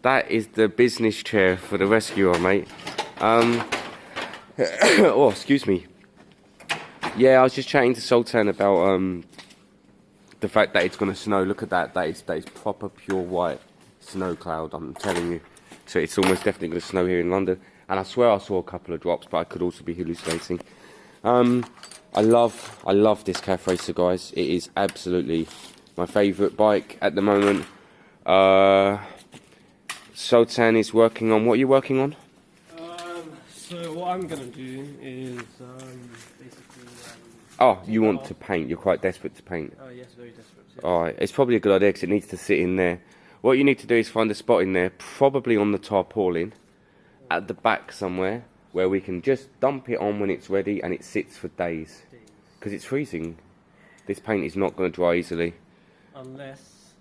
that is the business chair for the rescuer, mate. Oh, excuse me. Yeah, I was just chatting to Sultan about the fact that it's going to snow. Look at that. That is proper pure white snow cloud, I'm telling you. So it's almost definitely going to snow here in London. And I swear I saw a couple of drops, but I could also be hallucinating. I love this Cafe Racer, guys. It is absolutely my favourite bike at the moment. Sultan is working on... What are you working on? So what I'm going to do is basically... oh, you want to paint. You're quite desperate to paint. Oh, yes, very desperate. Yes. Alright, it's probably a good idea because it needs to sit in there. What you need to do is find a spot in there, probably on the tarpaulin, at the back somewhere, where we can just dump it on when it's ready and it sits for days. Because it's freezing. This paint is not going to dry easily. Unless...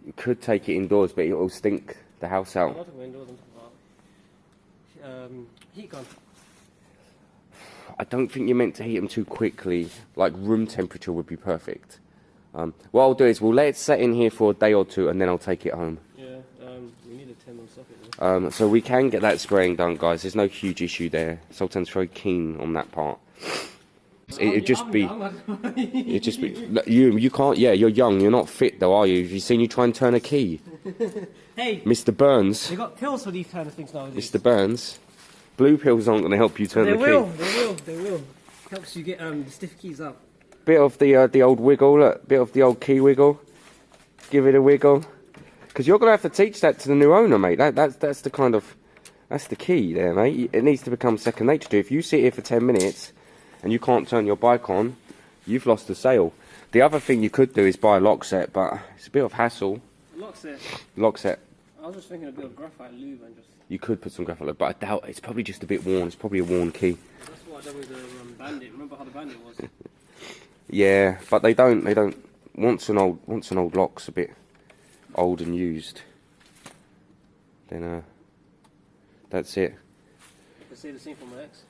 You could take it indoors, but it will stink the house out. I'm not going indoors, I'm talking about heat gun. I don't think you're meant to heat them too quickly. Like room temperature would be perfect. What I'll do is we'll let it set in here for a day or two and then I'll take it home. Yeah, we need a 10mm socket. So we can get that spraying done, guys. There's no huge issue there. Sultan's very keen on that part. It'd just be... You can't... Yeah, you're young. You're not fit though, are you? Have you seen you try and turn a key? Hey! Mr. Burns. They got pills for these kind of things nowadays. Mr. Burns. Blue pills aren't going to help you turn the key. They will. Helps you get the stiff keys up. Bit of the old wiggle, look. Bit of the old key wiggle. Give it a wiggle. Because you're going to have to teach that to the new owner, mate. That's the kind of... That's the key there, mate. It needs to become second nature to you. If you sit here for 10 minutes and you can't turn your bike on, you've lost the sale. The other thing you could do is buy a lock set, but it's a bit of hassle. Lock set? Lock set. I was just thinking a bit of graphite lube and just... You could put some graphite, but I doubt it's probably just a bit worn. It's probably a worn key. That's what I done with the Bandit. Remember how the Bandit was? Yeah, but they don't. Once an old lock's a bit old and used, then that's it. I could say the same for my ex.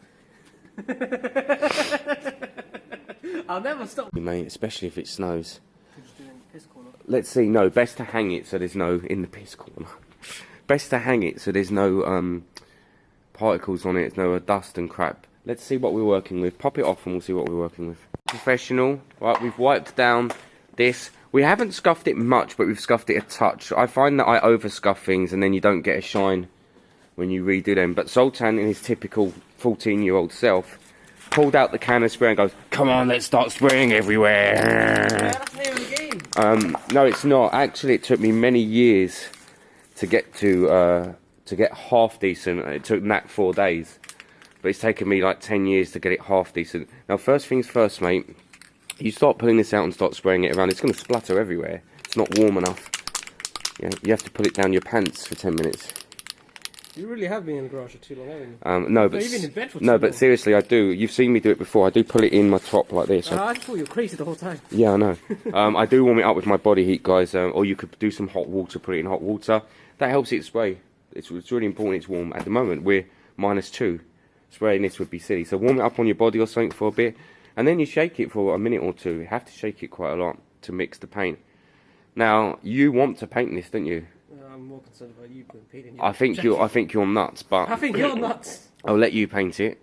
I'll never stop. Mate, especially if it snows. Just doing piss corner. Let's see. No, best to hang it so there's no in the piss corner. Best to hang it so there's no particles on it, no dust and crap. Let's see what we're working with. Pop it off and we'll see what we're working with. Professional. Right, we've wiped down this. We haven't scuffed it much, but we've scuffed it a touch. I find that I over scuff things and then you don't get a shine when you redo them. But Sultan, in his typical 14-year-old self, pulled out the can of spray and goes, "Come on, let's start spraying everywhere." Yeah, that's the name of the game. No, it's not. Actually, it took me many years to get half decent. It took Nat 4 days. But it's taken me like 10 years to get it half decent. Now, first things first, mate. You start pulling this out and start spraying it around. It's going to splatter everywhere. It's not warm enough. Yeah, you have to put it down your pants for 10 minutes. You really have been in the garage for too long, haven't you? No, but you've been in bed for too long. but seriously, I do. You've seen me do it before. I do pull it in my top like this. I thought you were crazy the whole time. Yeah, I know. I do warm it up with my body heat, guys. Or you could do some hot water, put it in hot water. That helps it spray. It's really important it's warm. At the moment, we're -2. Spraying this would be silly. So warm it up on your body or something for a bit. And then you shake it for a minute or two. You have to shake it quite a lot to mix the paint. Now, you want to paint this, don't you? I'm more concerned about you putting paint in your I think you're nuts, but... I think you're nuts. I'll let you paint it.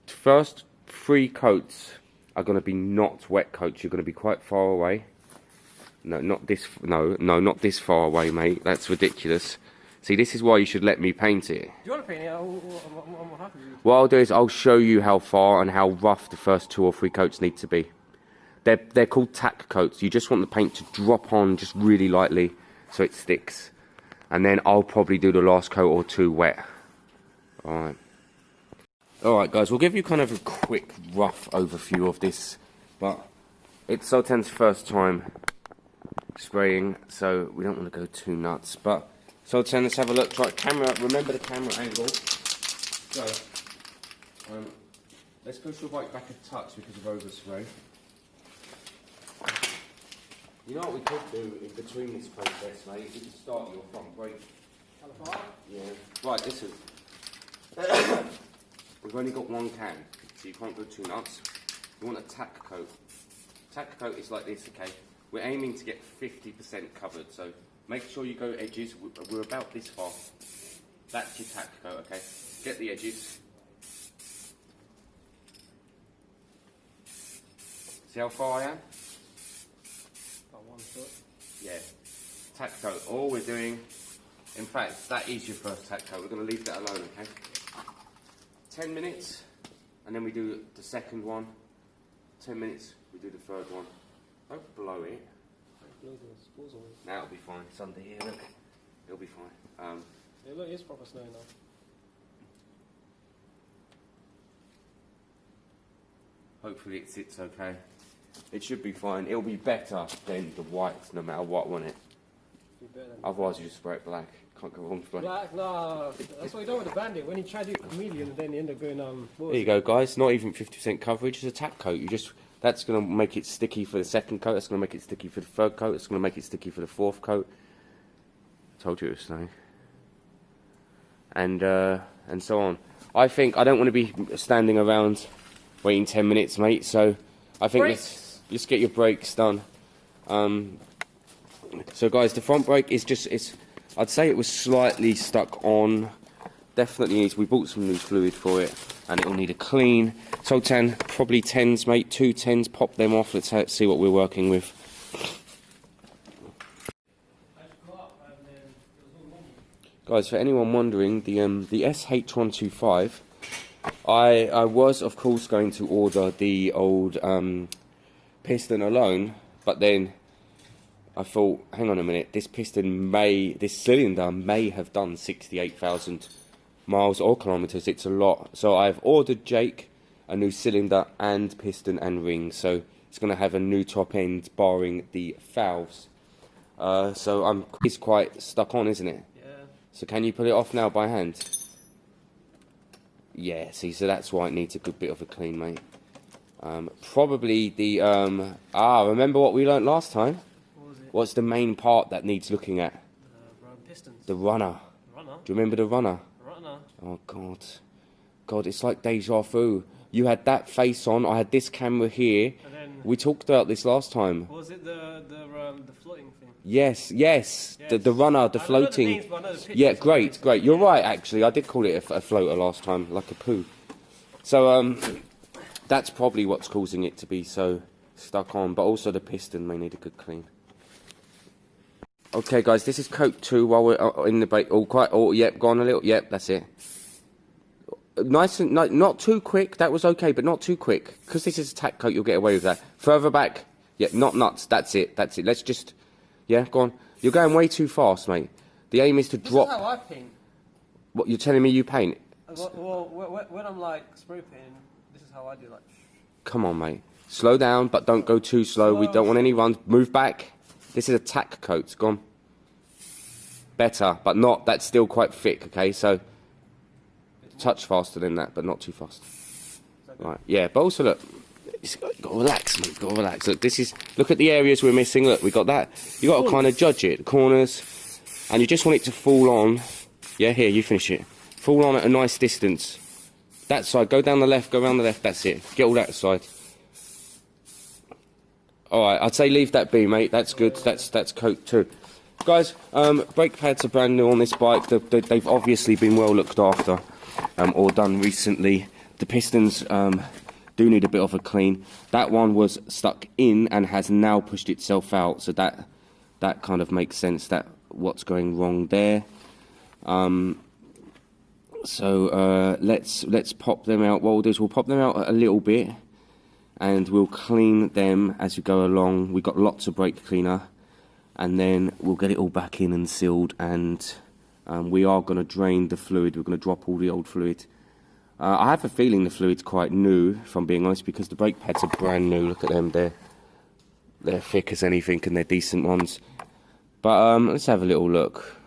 First 3 coats are going to be not wet coats. You're going to be quite far away. No, not this far away, mate. That's ridiculous. See, this is why you should let me paint it. Do you want to paint it? I'm happy with you. What I'll do is I'll show you how far and how rough the first 2 or 3 coats need to be. They're called tack coats. You just want the paint to drop on just really lightly so it sticks. And then I'll probably do the last coat or 2 wet. Alright. Alright guys, we'll give you kind of a quick rough overview of this. But it's Sultan's first time spraying, so we don't want to go too nuts. But Sultan, let's have a look. Try camera. Remember the camera angle. So, let's push your bike back a touch because of overspray. You know what we could do in between this process, mate? We could start your front brake. Caliper? Yeah. Right, listen. We've only got 1 can, so you can't go too nuts. You want a tack coat. Tack coat is like this, okay? We're aiming to get 50% covered, so Make sure you go edges. We're about this far. That's your tack coat, okay? Get the edges. See how far I am? About 1 foot. Yeah. Tack coat. All we're doing, in fact, that is your first tack coat. We're going to leave that alone, okay? 10 minutes, and then we do the second one. 10 minutes, we do the third one. Don't blow it. Now it'll be fine. It's under here, look. It'll be fine. Yeah, look, it's proper snow now. Hopefully it sits okay. It should be fine. It'll be better than the whites, no matter what, won't it? Otherwise you just spray it black. Can't go wrong with black. Black, no. That's what you done with the bandit. When you try to do chameleon, and then you end up going there you go, guys. Not even 50% coverage. It's a tack coat. That's going to make it sticky for the second coat. That's going to make it sticky for the third coat. It's going to make it sticky for the fourth coat. Told you it was snowing. And so on. I think I don't want to be standing around waiting 10 minutes, mate. So I think let's get your brakes done. So guys, the front brake is I'd say it was slightly stuck on. Definitely needs. We bought some new fluid for it, and it'll need a clean. Sultan, probably 10s, mate. 2 10s. Pop them off. Let's see what we're working with. Guys, for anyone wondering, the SH125, I was of course going to order the old piston alone, but then I thought, hang on a minute, this cylinder may have done 68,000 miles or kilometers. It's a lot. So I've ordered Jake a new cylinder and piston and ring. So it's going to have a new top end, barring the valves. So it's quite stuck on, isn't it? Yeah. So can you pull it off now by hand? Yeah, see, so that's why it needs a good bit of a clean, mate. Probably the, remember what we learnt last time? What was it? What's the main part that needs looking at? The pistons. The runner. Runner? Do you remember the runner? Runner? Oh, God. God, it's like deja vu. You had that face on, I had this camera here. And then, we talked about this last time. was it the floating thing? Yes. The runner, the floating. I know the names, but I know the pictures. Yeah, great. You're right, actually. I did call it a floater last time, like a poo. So, that's probably what's causing it to be so stuck on. But also the piston may need a good clean. Okay, guys, this is coat 2 while we're in the brake. Yep, gone a little. Yep, that's it. Nice and not too quick. That was okay, but not too quick. Because this is a tack coat, you'll get away with that. Further back. Yep, not nuts. That's it. Let's just... Yeah, go on. You're going way too fast, mate. The aim is to drop... This is how I paint. What, you're telling me you paint? Well, when I'm like spray painting, this is how I do, like... Come on, mate. Slow down, but don't go too slow. We don't want any runs. Move back. This is a tack coat. Go on. Better, but not... That's still quite thick, okay? So... Touch faster than that, but not too fast. Right, yeah, but also look, got to relax, mate, got to relax. Look at the areas we're missing. Look, we got that. You got to kind of judge it, the corners, and you just want it to fall on. Yeah, here, you finish it. Fall on at a nice distance. That side, go down the left, go around the left. That's it. Get all that side. All right, I'd say leave that be, mate. That's good. That's coat 2. Guys, brake pads are brand new on this bike. They've obviously been well looked after. Or done recently. The pistons do need a bit of a clean. That one was stuck in and has now pushed itself out, so that kind of makes sense. That what's going wrong there. So let's pop them out. What we'll do is we'll pop them out a little bit, and we'll clean them as we go along. We've got lots of brake cleaner, and then we'll get it all back in and sealed, and we are going to drain the fluid. We're going to drop all the old fluid. I have a feeling the fluid's quite new, if I'm being honest, because the brake pads are brand new. Look at them, they're thick as anything, and they're decent ones. But let's have a little look.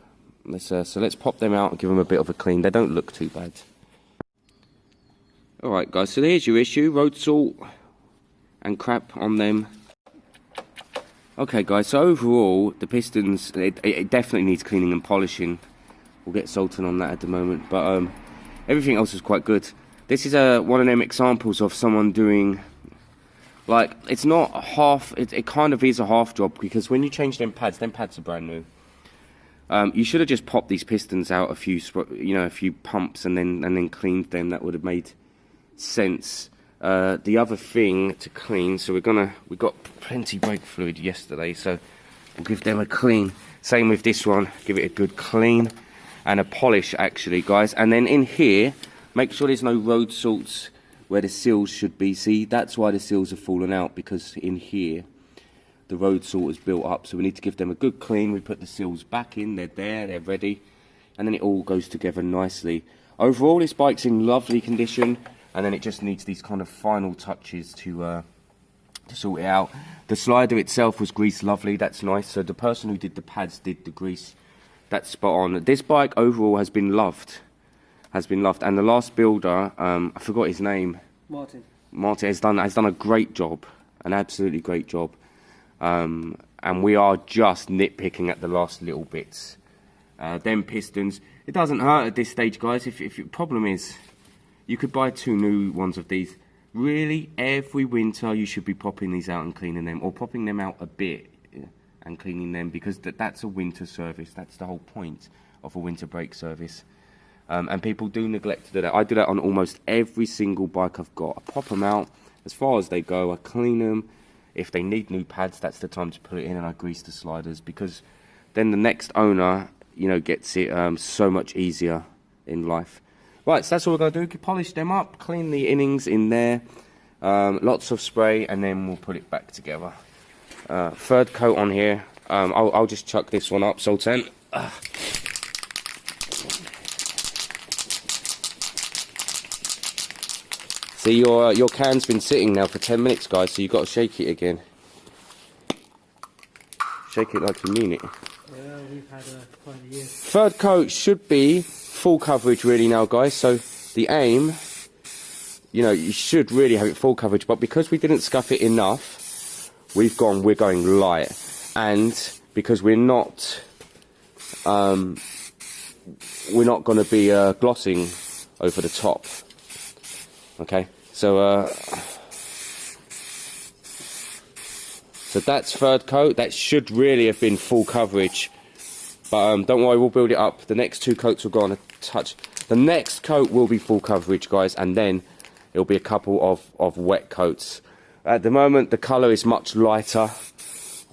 So let's pop them out and give them a bit of a clean. They don't look too bad. Alright guys, so here's your issue. Road salt and crap on them. Okay guys, so overall, the pistons, it definitely needs cleaning and polishing. We'll get Sultan on that at the moment, but everything else is quite good. This is one of them examples of someone doing, like, it's not a half, it kind of is a half job, because when you change them pads are brand new. You should have just popped these pistons out a few pumps and then cleaned them. That would have made sense. The other thing to clean, so we got plenty brake fluid yesterday, so we'll give them a clean. Same with this one, give it a good clean and a polish actually, guys. And then in here, make sure there's no road salts where the seals should be. See, that's why the seals have fallen out, because in here the road salt is built up, so we need to give them a good clean. We put the seals back in, they're ready, and then it all goes together nicely. Overall, this bike's in lovely condition, and then it just needs these kind of final touches to sort it out. The slider itself was greased lovely, that's nice. So the person who did the pads did the grease, that's spot on. This bike overall has been loved, and the last builder, I forgot his name. Martin has done a great job, an absolutely great job. And we are just nitpicking at the last little bits. Them pistons, it doesn't hurt at this stage, guys. If your problem is, you could buy 2 new ones of these. Really, every winter you should be popping these out and cleaning them, or popping them out a bit and cleaning them, because that's a winter service. That's the whole point of a winter brake service. And people do neglect to do that. I do that on almost every single bike I've got. I pop them out as far as they go, I clean them. If they need new pads, that's the time to put it in, and I grease the sliders, because then the next owner, gets it so much easier in life. Right, so that's all we're going to do. Polish them up, clean the innings in there, lots of spray, and then we'll put it back together. Third coat on here. I'll just chuck this one up, Sultan. See, your can's been sitting now for 10 minutes, guys, so you've got to shake it again. Shake it like you mean it. Yeah, we've had quite a year. Third coat should be full coverage really now, guys. So the aim, you should really have it full coverage, but because we didn't scuff it enough, we're going light. And because we're not going to be glossing over the top. Okay, so that's third coat. That should really have been full coverage, but don't worry, we'll build it up. The next 2 coats will go on a touch. The next coat will be full coverage, guys, and then it'll be a couple of wet coats. At the moment, the colour is much lighter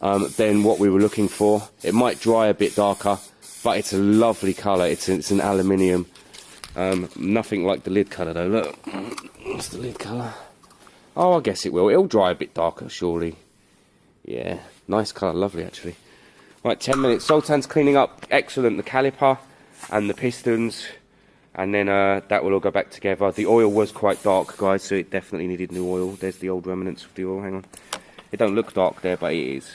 than what we were looking for. It might dry a bit darker, but it's a lovely colour. It's an aluminium. Nothing like the lid colour though. Look, what's the lid colour? Oh, I guess it will. It'll dry a bit darker, surely. Yeah, nice colour, lovely actually. Right, 10 minutes. Sultan's cleaning up, excellent, the caliper and the pistons, and then that will all go back together. The oil was quite dark, guys, so it definitely needed new oil. There's the old remnants of the oil, hang on. It don't look dark there, but it is.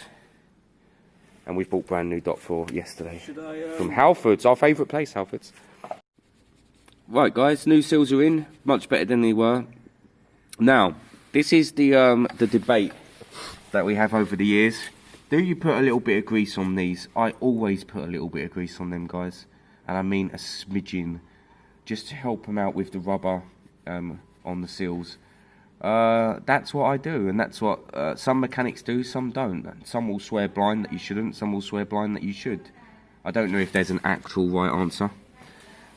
And we've bought brand new dot for yesterday. From Halfords, our favourite place, Halfords. Right, guys, new seals are in, much better than they were. Now, this is the debate that we have over the years. Do you put a little bit of grease on these? I always put a little bit of grease on them, guys, and I mean a smidgen, just to help them out with the rubber on the seals. That's what I do, and that's what some mechanics do, some don't. Some will swear blind that you shouldn't, some will swear blind that you should. I don't know if there's an actual right answer.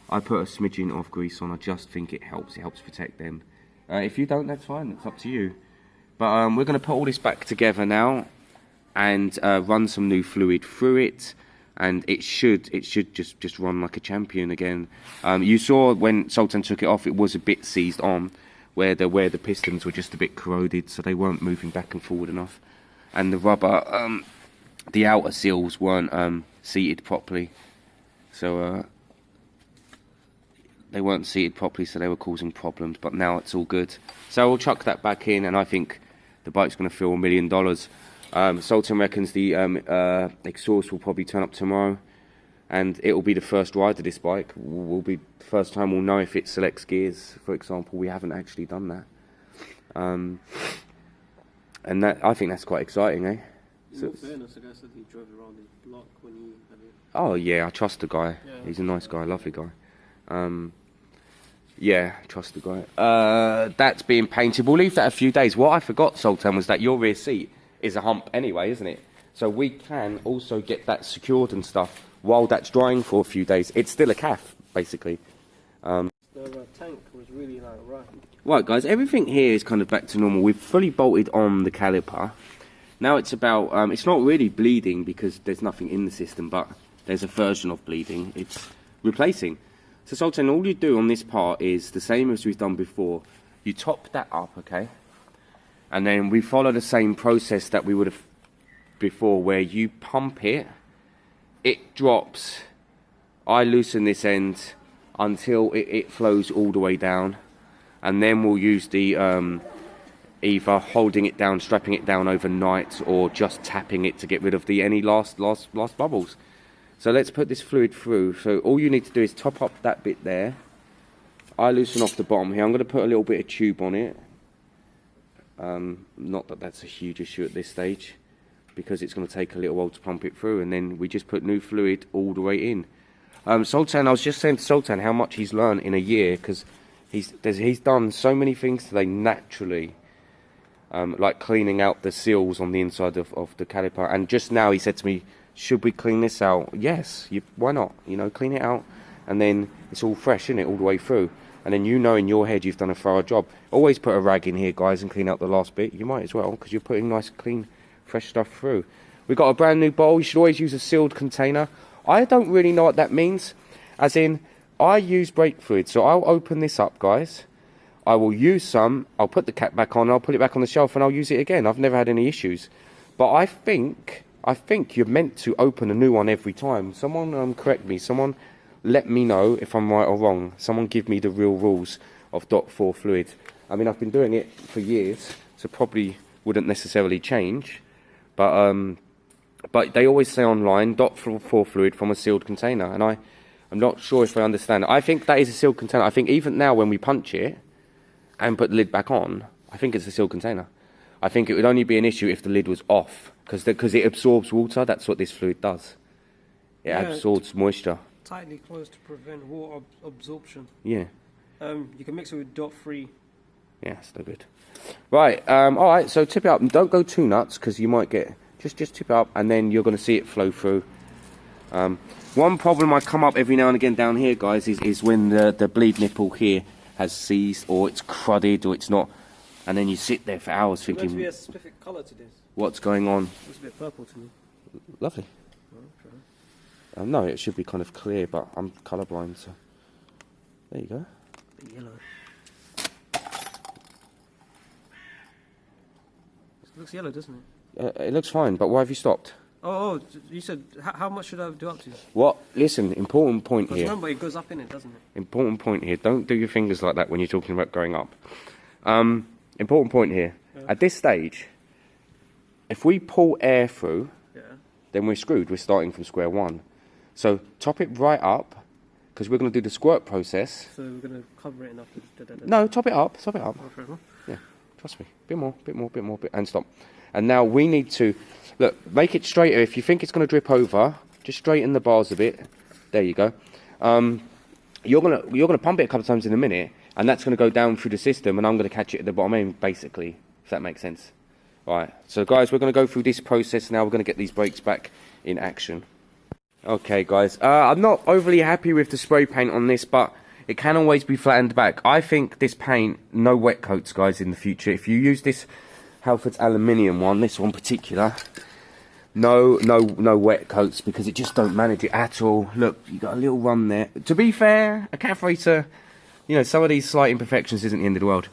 I put a smidgen of grease on. I just think it helps protect them. If you don't, that's fine, it's up to you. But we're going to put all this back together now and run some new fluid through it, and it should just run like a champion again. You saw when Sultan took it off, it was a bit seized on, where the pistons were just a bit corroded, so they weren't moving back and forward enough, and the rubber, the outer seals weren't seated properly, so they weren't seated properly, so they were causing problems. But now it's all good, so we'll chuck that back in, and I think the bike's going to feel $1 million. Sultan reckons the exhaust will probably turn up tomorrow, and it will be the first ride of this bike. Will be the first time we'll know if it selects gears, for example. We haven't actually done that, and that, I think that's quite exciting, eh? In all fairness, the guy said he drove around the block when you had it. Oh yeah, I trust the guy. Yeah, he's a nice guy, lovely guy. Yeah, trust the guy. That's being painted. We'll leave that a few days. What I forgot, Sultan, was that your rear seat is a hump anyway, isn't it? So we can also get that secured and stuff while that's drying for a few days, it's still a calf, basically. The tank was really like right. Right, guys, everything here is kind of back to normal. We've fully bolted on the caliper. Now it's about, it's not really bleeding because there's nothing in the system, but there's a version of bleeding. It's replacing. So Sultan, all you do on this part is the same as we've done before. You top that up, okay? And then we follow the same process that we would have before, where you pump it, it drops, I loosen this end until it flows all the way down, and then we'll use the either holding it down, strapping it down overnight, or just tapping it to get rid of any last bubbles. So let's put this fluid through. So all you need to do is top up that bit there. I loosen off the bottom here. I'm going to put a little bit of tube on it. Not that that's a huge issue at this stage, because it's going to take a little while to pump it through, and then we just put new fluid all the way in. Sultan, I was just saying to Sultan how much he's learned in a year, because he's done so many things today naturally, like cleaning out the seals on the inside of the caliper. And just now he said to me, should we clean this out? Yes, why not? You know, clean it out, and then it's all fresh, isn't it, all the way through. And then you know in your head you've done a thorough job. Always put a rag in here, guys, and clean out the last bit. You might as well, because you're putting nice, clean, fresh stuff through. We've got a brand new bowl. You should always use a sealed container. I don't really know what that means. As in, I use brake fluid. So I'll open this up, guys. I will use some. I'll put the cap back on. I'll put it back on the shelf, and I'll use it again. I've never had any issues. But I think you're meant to open a new one every time. Someone correct me. Someone let me know if I'm right or wrong. Someone give me the real rules of .4 fluid. I mean, I've been doing it for years, so probably wouldn't necessarily change. But they always say online, .4 fluid from a sealed container, and I'm not sure if I understand. I think that is a sealed container. I think even now when we punch it and put the lid back on, I think it's a sealed container. I think it would only be an issue if the lid was off, because it absorbs water. That's what this fluid does. It absorbs moisture. Tightly closed to prevent water absorption. Yeah. You can mix it with .3. Yeah, still good. Right, alright, so tip it up. Don't go too nuts, because you might get... Just tip it up, and then you're going to see it flow through. One problem I come up every now and again down here, guys, is when the bleed nipple here has seized, or it's crudded, or it's not. And then you sit there for hours thinking... There's meant to be a specific colour to this. What's going on? Looks a bit purple to me. Lovely. Oh, okay. No, it should be kind of clear, but I'm colourblind, so... There you go. The yellow. It looks yellow, doesn't it? It looks fine, but why have you stopped? Oh, you said, how much should I do up to? What? Listen, important point here. Remember, it goes up in it, doesn't it? Important point here. Don't do your fingers like that when you're talking about growing up. Important point here. Yeah. At this stage, if we pull air through, then we're screwed. We're starting from square one. So top it right up, because we're going to do the squirt process. So we're going to cover it enough. No, top it up. Top it up. Oh, yeah, trust me. Bit more, and stop. And now we need to, look, make it straighter. If you think it's going to drip over, just straighten the bars a bit. There you go. You're gonna pump it a couple of times in a minute, and that's going to go down through the system, and I'm going to catch it at the bottom end, basically, if that makes sense. Right, so guys, we're going to go through this process now. We're going to get these brakes back in action. Okay, guys, I'm not overly happy with the spray paint on this, but it can always be flattened back. I think this paint, no wet coats, guys, in the future. If you use this Halford's aluminium one, this one particular, no wet coats, because it just don't manage it at all. Look, you got a little run there. To be fair, a calf racer, you know, some of these slight imperfections isn't the end of the world.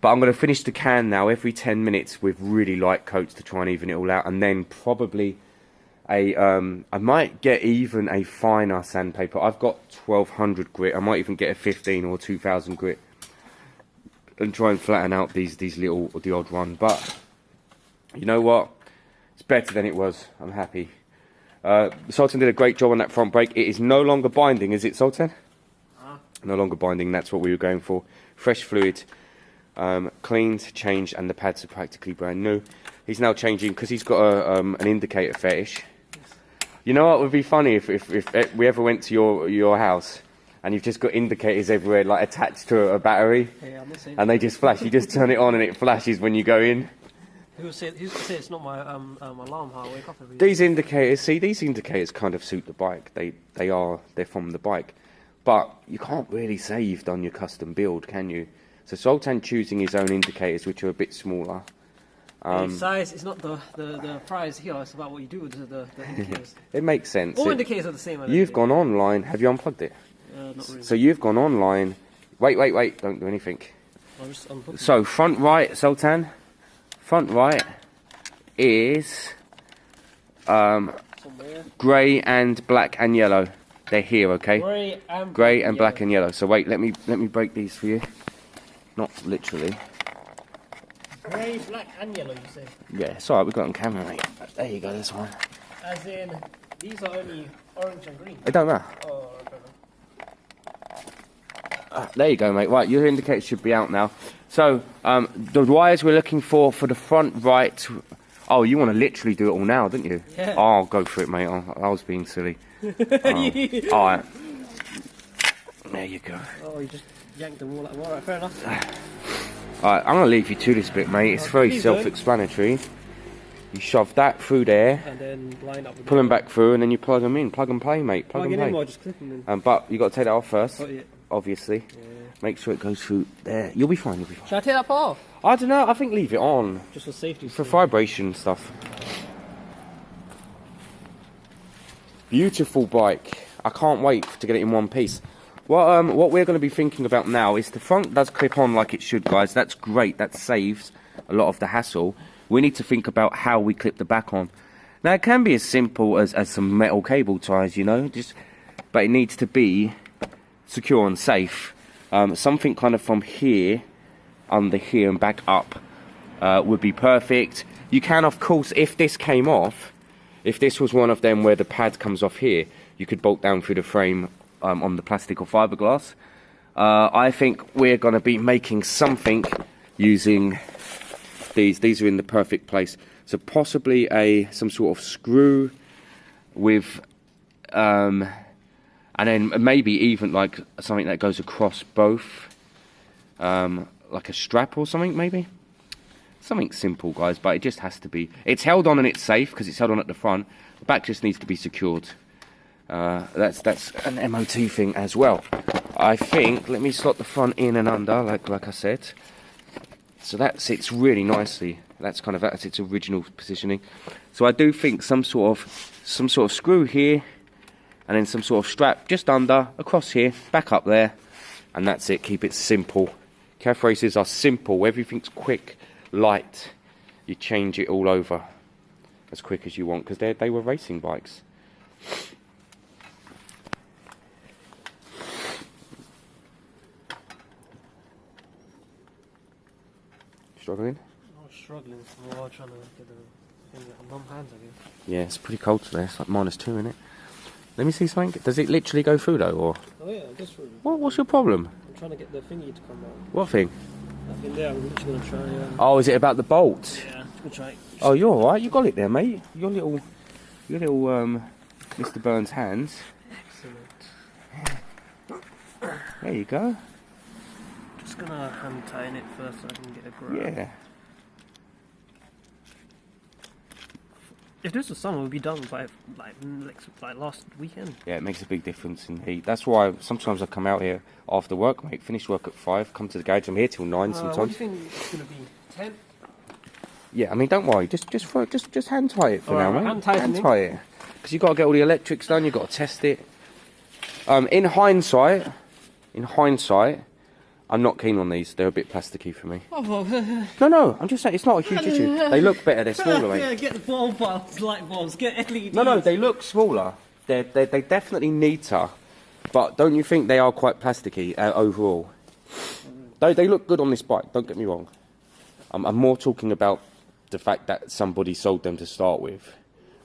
But I'm going to finish the can now every 10 minutes with really light coats to try and even it all out, and then probably I might get even a finer sandpaper. I've got 1200 grit. I might even get a 15 or 2000 grit and try and flatten out the odd one. But you know what? It's better than it was. I'm happy. Sultan did a great job on that front brake. It is no longer binding, is it, Sultan? No longer binding. That's what we were going for. Fresh fluid. Cleaned, changed, and the pads are practically brand new. He's now changing because he's got an indicator fetish. Yes. You know what would be funny if we ever went to your house and you've just got indicators everywhere, like attached to a battery, and they just flash. You just turn it on and it flashes when you go in. Who's to say it's not my alarm how I wake up every day? These indicators kind of suit the bike. They're from the bike. But you can't really say you've done your custom build, can you? So Sultan choosing his own indicators, which are a bit smaller. Size is not the prize here, it's about what you do with the indicators. It makes sense. All indicators are the same. You've gone online. Have you unplugged it? Not really. So you've gone online. Wait. Don't do anything. So front right, Sultan. Front right is grey and black and yellow. They're here, okay? Grey and black and yellow. So wait, let me break these for you. Not literally. Grey, black and yellow, you say? Yeah, it's alright, we've got it on camera, mate. There you go, this one. As in, these are only orange and green? It don't matter. Oh, okay. There you go, mate. Right, your indicator should be out now. So, the wires we're looking for the front right... Oh, you want to literally do it all now, didn't you? Yeah. Oh, go for it, mate. I was being silly. Alright. There you go. Oh, you just yanked them all out. Alright, fair enough. Alright, I'm going to leave you to this bit, mate. It's very self-explanatory. You shove that through there, and then line up with pull them back through, and then you plug them in. Plug and play, mate. Plug and play. In or just clip them in? But you got to take that off first, yeah. obviously. Yeah. Make sure it goes through there. You'll be fine, Should I take that part off? I don't know, I think leave it on. Just for safety. For vibration stuff. Beautiful bike. I can't wait to get it in one piece. Well, what we're going to be thinking about now is the front does clip on like it should, guys. That's great. That saves a lot of the hassle. We need to think about how we clip the back on. Now, it can be as simple as some metal cable ties, you know, but it needs to be secure and safe. Something kind of from here, under here and back up would be perfect. You can, of course, if this came off, if this was one of them where the pad comes off here, you could bolt down through the frame on the plastic or fiberglass. I think we're going to be making something using these. These are in the perfect place. So possibly some sort of screw with, and then maybe even like something that goes across both, like a strap or something maybe. Something simple, guys, but it just has to be. It's held on and it's safe because it's held on at the front. The back just needs to be secured. That's an MOT thing as well. I think, let me slot the front in and under, like I said. So that sits really nicely. That's its original positioning. So I do think some sort of screw here, and then some sort of strap just under, across here, back up there, and that's it. Keep it simple. Calf races are simple. Everything's quick, light. You change it all over as quick as you want because they were racing bikes. Struggling? I'm struggling. More trying to get the numb hands, I guess. Yeah, it's pretty cold today. It's like -2, isn't it? Let me see something. Does it literally go through though, or? Oh yeah, it goes through. What's your problem? I'm trying to get the thingy to come out. What thing? That thing there. I'm literally gonna try. Oh, is it about the bolt? Yeah, I'm gonna try. Oh, you're all right. You got it there, mate. Your little Mr. Burns hands. Excellent. There you go. Just gonna hand tighten it first so I can get a grip. Yeah. If this was summer, we'd be done by like last weekend. Yeah, it makes a big difference in heat. That's why sometimes I come out here after work, mate. Finish work at 5, come to the garage. I'm here till 9 sometimes. What do you think it's gonna be? 10? Yeah, I mean, don't worry. Just hand tie it for now, mate. Hand tie it, because you've got to get all the electrics done. You've got to test it. In hindsight, I'm not keen on these. They're a bit plasticky for me. Oh, well. No, I'm just saying it's not a huge issue. They look better. They're smaller, mate. Yeah, get the bulbs, light bulbs, get LEDs. No, they look smaller. They definitely neater. But don't you think they are quite plasticky overall? They look good on this bike. Don't get me wrong. I'm more talking about the fact that somebody sold them to start with.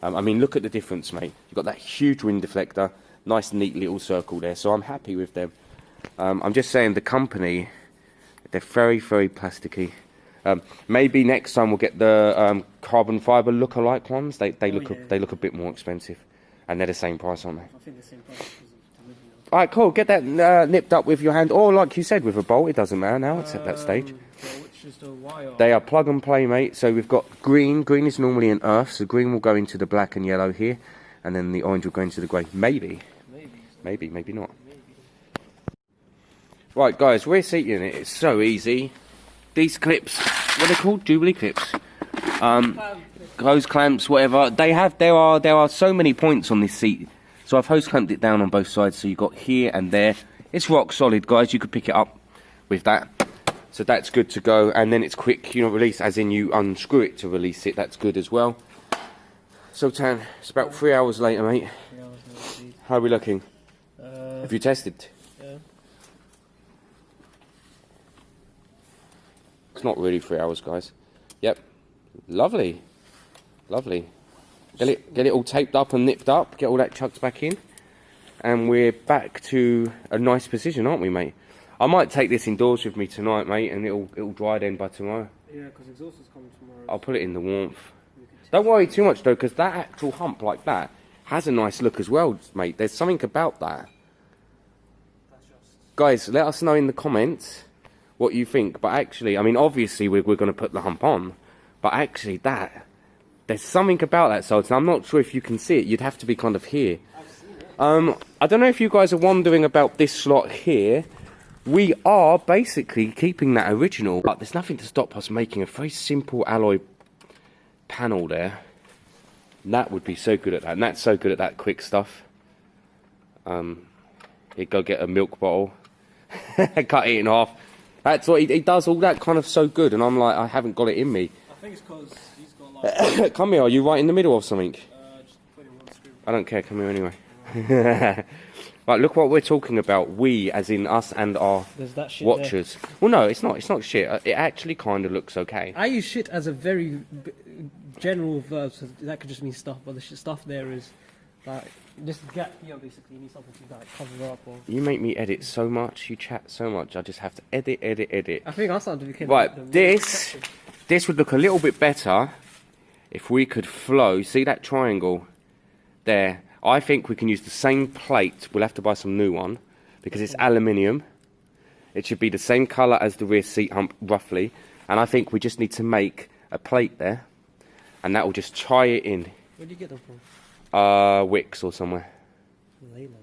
I mean, look at the difference, mate. You've got that huge wind deflector, nice neat little circle there. So I'm happy with them. I'm just saying the company, they're very, very plasticky. Maybe next time we'll get the carbon fibre look-alike ones. They look a bit more expensive, and they're the same price, aren't they? I think the same price because of delivery. All right, cool. Get that nipped up with your hand, or like you said, with a bolt. It doesn't matter now. It's at that stage. So which just a wire. They are plug and play, mate. So we've got green. Green is normally an earth, so green will go into the black and yellow here, and then the orange will go into the grey. Maybe, maybe not. Right, guys, we're seating it. It's so easy. These clips, what are they called? Jubilee clips. Hose clamps, whatever. There are so many points on this seat. So I've hose clamped it down on both sides. So you've got here and there. It's rock solid, guys. You could pick it up with that. So that's good to go. And then it's quick, you know, release, as in you unscrew it to release it. That's good as well. So Tan, it's about 3 hours later, mate. 3 hours later. How are we looking? Have you tested? Yeah. It's not really 3 hours, guys. Yep. Lovely. Lovely. Get it all taped up and nipped up. Get all that chucked back in. And we're back to a nice position, aren't we, mate? I might take this indoors with me tonight, mate, and it'll dry then by tomorrow. Yeah, because exhaust is coming tomorrow. I'll put it in the warmth. Don't worry too much, though, because that actual hump like that has a nice look as well, mate. There's something about that. Guys, let us know in the comments what you think. But actually, I mean, obviously we're going to put the hump on. But actually there's something about that, so I'm not sure if you can see it. You'd have to be kind of here. I don't know if you guys are wondering about this slot here. We are basically keeping that original, but there's nothing to stop us making a very simple alloy panel there. And that would be so good at that, and that's so good at that quick stuff. He'd go get a milk bottle, cut it in half. That's what he does, all that kind of so good, and I'm like, I haven't got it in me. I think it's because he's got like... Come here, are you right in the middle of something? Just put in one screw. I don't care, come here anyway. Right, look what we're talking about. We, as in us and our watchers. There. Well, no, it's not shit. It actually kind of looks okay. I use shit as a very general verb, so that could just mean stuff, but the stuff there is like this gap here. Basically, you need something to like cover up. Or... You make me edit so much. You chat so much. I just have to edit. I think I'm starting to become right. This would look a little bit better if we could flow. See that triangle there? I think we can use the same plate. We'll have to buy some new one because it's aluminium. It should be the same colour as the rear seat hump, roughly. And I think we just need to make a plate there, and that will just tie it in. Where do you get them from? Wicks or somewhere. Leyland.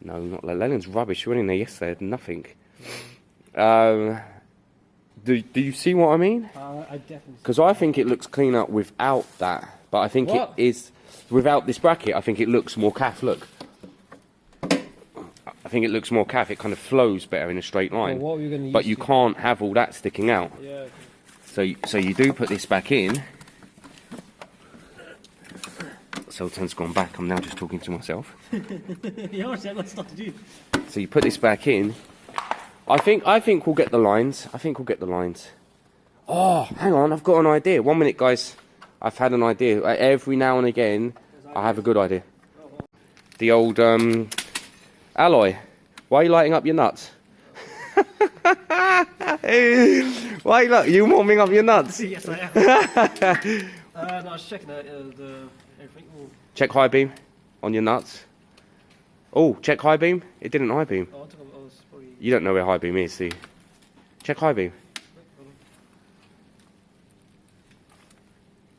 No, not Leyland's rubbish. We went in there yesterday, had nothing. Do you see what I mean? I definitely. Because I think it looks cleaner without that, but I think it is without this bracket. I think it looks more calf. Look, I think it looks more calf. It kind of flows better in a straight line. Well, what are you gonna use but you can't have all that sticking out. Yeah. So you do put this back in. Sultan's gone back. I'm now just talking to myself. Yeah, I've got stuff to do. So you put this back in. I think we'll get the lines. Oh, hang on, I've got an idea. 1 minute, guys. I've had an idea. Every now and again, I have a good idea. The old alloy. Why are you lighting up your nuts? Why are you warming up your nuts? Yes, I am. No, I was checking the everything. Ooh. Check high beam on your nuts. Oh, check high beam. It didn't high beam. Oh, I was probably... You don't know where high beam is, see? Check high beam.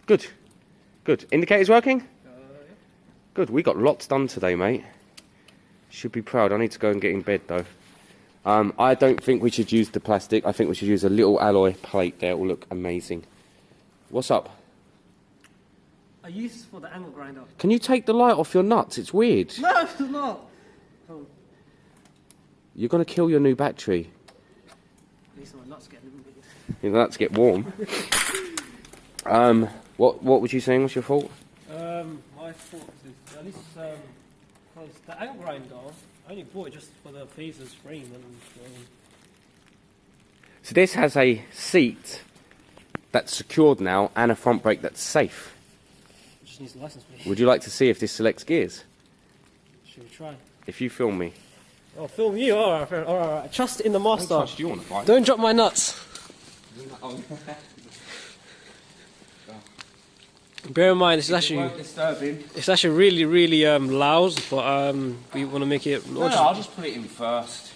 Good. Good. Indicator's working? Yeah. Good. We got lots done today, mate. Should be proud. I need to go and get in bed, though. I don't think we should use the plastic. I think we should use a little alloy plate there. It will look amazing. What's up? I used for the angle grinder. Can you take the light off your nuts? It's weird. No, it's not. Oh. You're going to kill your new battery. At least my nuts get a little bit. Your nuts get warm. What was you saying was your fault? My fault is at least because the angle grinder, I only bought it just for the phaser frame and. So this has a seat that's secured now and a front brake that's safe. Just needs a license plate. Would you like to see if this selects gears? Should we try? If you film me. Oh, film you? Alright. Trust in the master. Don't trust you on the bike. Don't drop my nuts. Bear in mind, it's actually really loud, but we want to make it. No, I'll just put it in first.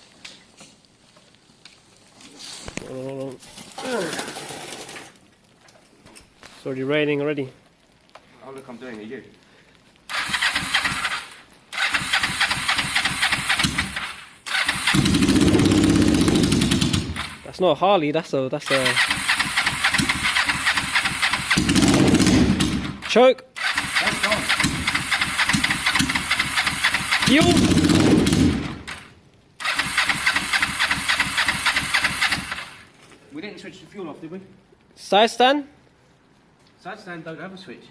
It's already raining already. Oh look, I'm doing it, you. That's not a Harley, that's a choke. That's gone. Fuel. We didn't switch the fuel off, did we? Side stand. Side stand don't have a switch.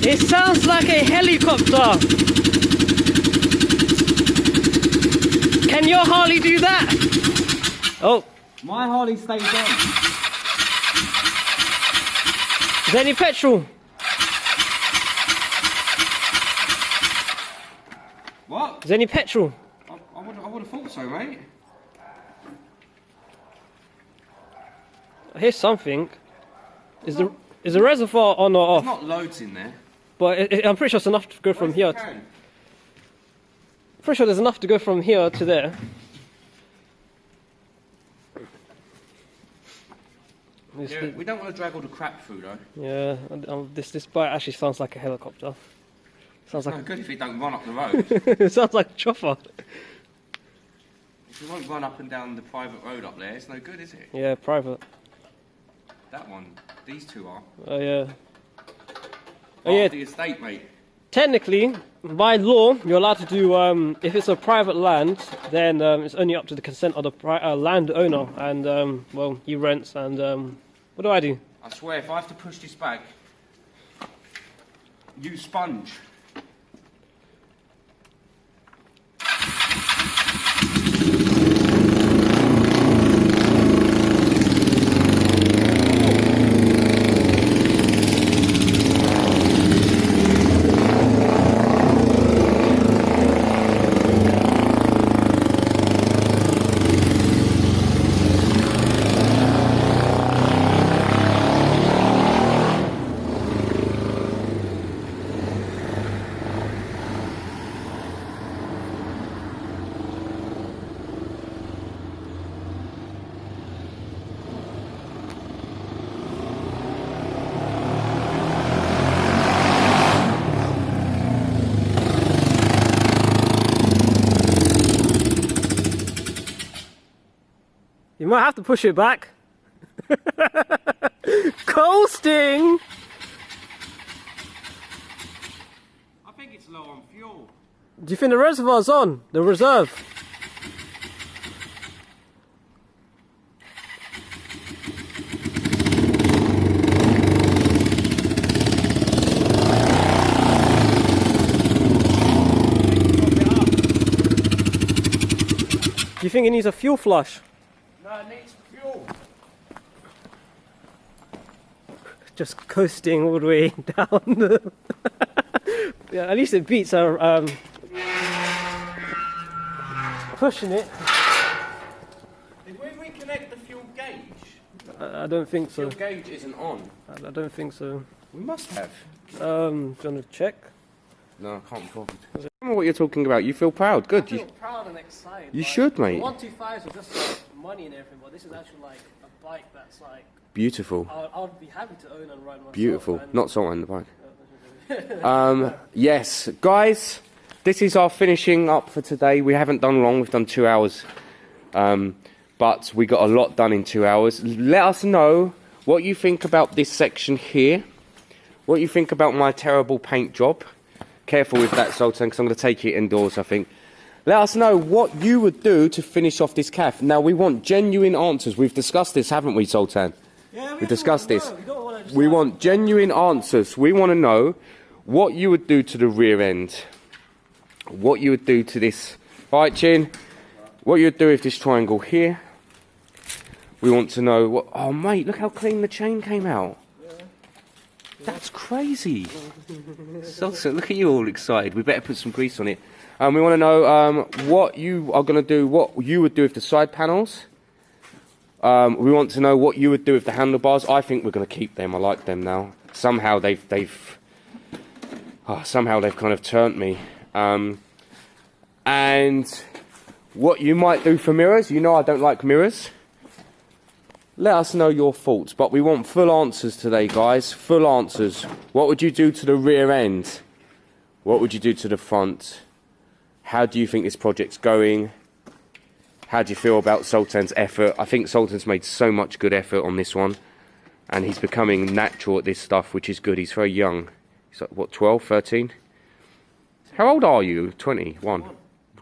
It sounds like a helicopter. Can your Harley do that? Oh, My Harley stays on. is there any petrol? What? Is there any petrol? I would have thought so, mate. Here's something. Is the reservoir on or off? There's not loads in there. But I'm pretty sure it's enough to go from here. Pretty sure there's enough to go from here to there. Yeah, we don't want to drag all the crap through though. Yeah, this bike actually sounds like a helicopter. Sounds It's like no good if it don't run up the road. it sounds like a chopper. If it won't run up and down the private road up there, it's no good, is it? Yeah, private. That one, these two are. Oh yeah. Oh yeah. The estate, mate. Technically, by law, you're allowed to do. If it's a private land, then it's only up to the consent of the landowner, and well, he rents. And what do I do? I swear, if I have to push this back, you sponge. You might have to push it back. Coasting! I think it's low on fuel. Do you think the reservoir's on? The reserve? Do you think it needs a fuel flush? No, it needs fuel. Just coasting all the way down. Yeah, at least it beats our pushing it. Did we reconnect the fuel gauge? I don't think so. Fuel gauge isn't on. I don't think so. We must have. Do you want to check? No, I can't be bothered. Remember what you're talking about. You feel proud. Good. I feel proud and excited. You should, mate. 125s are just like money and everything, but this is actually like a bike that's like Beautiful. I would be happy to own and ride myself. Beautiful. And Not someone on the bike. Yes, guys, this is our finishing up for today. We haven't done long. We've done 2 hours. But we got a lot done in 2 hours. Let us know what you think about this section here. What you think about my terrible paint job. Careful with that, Sultan, because I'm going to take it indoors, I think. Let us know what you would do to finish off this calf. Now, we want genuine answers. We've discussed this, haven't we, Sultan? Yeah, we discussed this. We want genuine answers. We want to know what you would do to the rear end. What you would do to this. Right, Chin? What you would do if this triangle here. We want to know what... Oh, mate, look how clean the chain came out. Yeah. That's crazy. So, look at you all excited. We better put some grease on it. We want to know what you are going to do, what you would do with the side panels. We want to know what you would do with the handlebars. I think we're going to keep them. I like them now. Somehow they've kind of turned me. And what you might do for mirrors. You know I don't like mirrors. Let us know your thoughts, but we want full answers today, guys. Full answers. What would you do to the rear end? What would you do to the front? How do you think this project's going? How do you feel about Sultan's effort? I think Sultan's made so much good effort on this one, and he's becoming natural at this stuff, which is good. He's very young. He's like, what, 12, 13? How old are you? 21?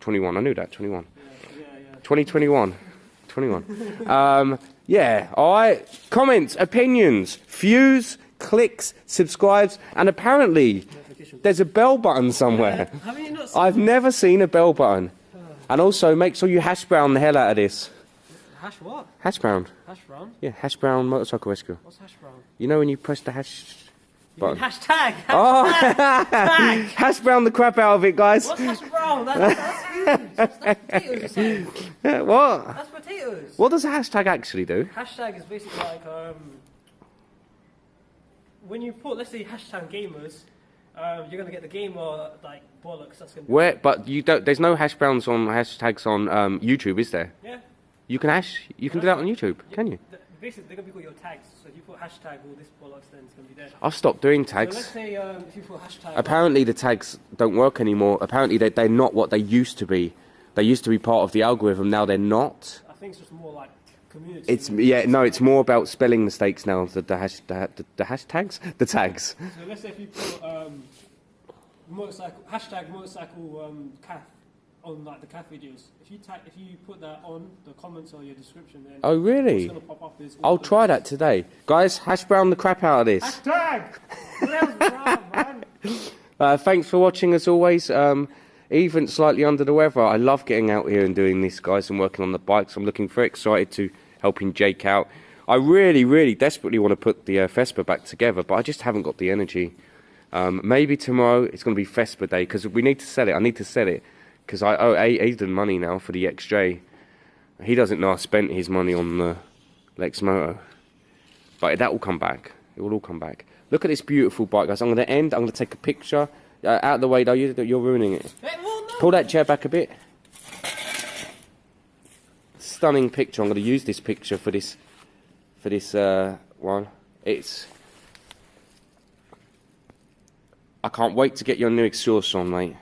21, I knew that, 21. Yeah. 2021. 21. Yeah, alright. Comments, opinions, views, clicks, subscribes, and apparently there's a bell button somewhere. Have you not seen I've never seen a bell button. And also, make sure you hash brown the hell out of this. Hash what? Hash brown. Hash brown? Yeah, hash brown motorcycle rescue. What's hash brown? You know when you press the hash button? Hashtag! Oh, hash brown the crap out of it, guys. What's hash brown? That's huge. That's potatoes or something. What? That's potatoes. What does a hashtag actually do? Hashtag is basically like when you put, let's say, hashtag gamers, you're gonna get the gamer like bollocks. That's gonna be Where? But you don't. There's no hash browns on hashtags on YouTube, is there? Yeah. You can do that on YouTube, can you? Basically, they're gonna be called your tags. So if you put hashtag all this bollocks, then it's gonna be there. I've stopped doing So tags. let's say if you put hashtag. Apparently the tags don't work anymore. Apparently they're not what they used to be. They used to be part of the algorithm. Now they're not. I think it's just more like community. It's it's more about spelling mistakes now. The hashtags, the tags. So let's say if you put motorcycle calf on like the calf videos. If you put that on the comments or your description, then Oh really? what's gonna pop up is I'll try that today, guys. Hash brown the crap out of this. hashtag. Brown, man. Thanks for watching as always. Even slightly under the weather. I love getting out here and doing this, guys, and working on the bikes. I'm looking very excited to helping Jake out. I really, really desperately want to put the Vespa back together, but I just haven't got the energy. Maybe tomorrow it's going to be Vespa day because we need to sell it. I need to sell it because I owe Aidan money now for the XJ. He doesn't know I spent his money on the Lex Moto, but that will come back. It will all come back. Look at this beautiful bike, guys. I'm going to end. I'm going to take a picture. Out of the way, though. You're ruining it. Hey, well, no. Pull that chair back a bit. Stunning picture. I'm going to use this picture for this one. I can't wait to get your new exhaust on, mate.